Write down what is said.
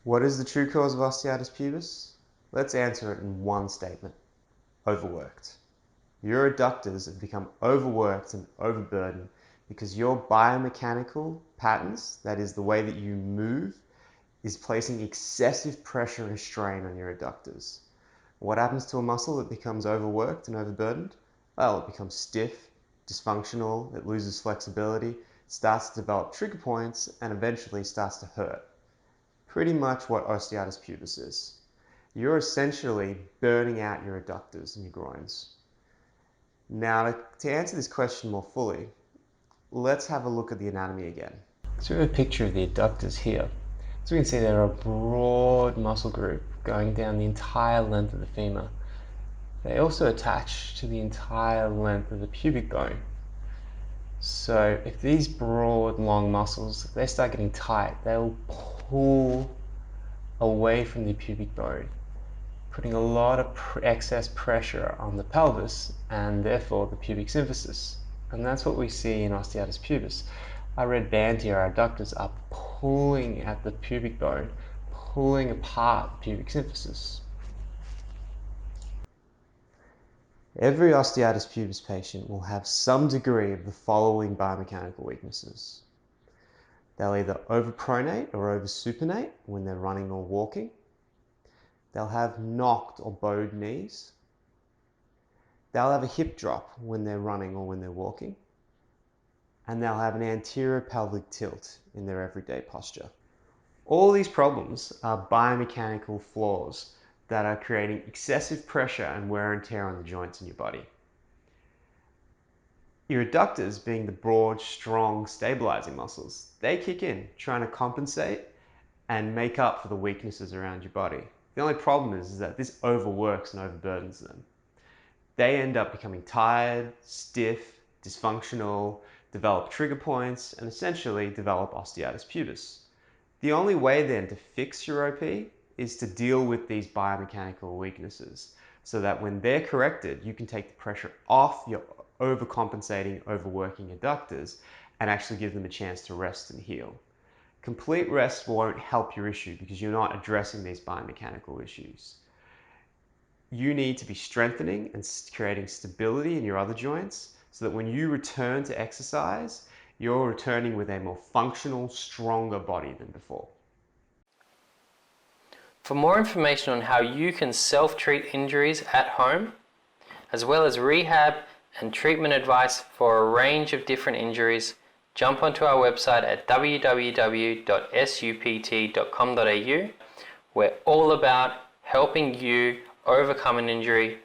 What is the true cause of osteitis pubis? Let's answer it in one statement: overworked. Your adductors have become overworked and overburdened because your biomechanical patterns, that is the way that you move, is placing excessive pressure and strain on your adductors. What happens to a muscle that becomes overworked and overburdened? Well, it becomes stiff, dysfunctional, it loses flexibility, starts to develop trigger points, and eventually starts to hurt. Pretty much what osteitis pubis is. You're essentially burning out your adductors and your groins. Now, to answer this question more fully, let's have a look at the anatomy again. So we have a picture of the adductors here. So we can see they're a broad muscle group going down the entire length of the femur. They also attach to the entire length of the pubic bone. So if these broad, long muscles, if they start getting tight, they'll pull away from the pubic bone, putting a lot of excess pressure on the pelvis and therefore the pubic symphysis. And that's what we see in osteitis pubis. Our red band here, our adductors, are pulling at the pubic bone, pulling apart the pubic symphysis. Every osteitis pubis patient will have some degree of the following biomechanical weaknesses. They'll either overpronate or oversupinate when they're running or walking. They'll have knocked or bowed knees. They'll have a hip drop when they're running or when they're walking. And they'll have an anterior pelvic tilt in their everyday posture. All these problems are biomechanical flaws that are creating excessive pressure and wear and tear on the joints in your body. Your adductors, being the broad, strong, stabilizing muscles, they kick in, trying to compensate and make up for the weaknesses around your body. The only problem is that this overworks and overburdens them. They end up becoming tired, stiff, dysfunctional, develop trigger points, and essentially develop osteitis pubis. The only way then to fix your OP is to deal with these biomechanical weaknesses so that when they're corrected, you can take the pressure off your overcompensating, overworking adductors and actually give them a chance to rest and heal. Complete rest won't help your issue because you're not addressing these biomechanical issues. You need to be strengthening and creating stability in your other joints so that when you return to exercise, you're returning with a more functional, stronger body than before. For more information on how you can self-treat injuries at home, as well as rehab and treatment advice for a range of different injuries, jump onto our website at www.supt.com.au. We're all about helping you overcome an injury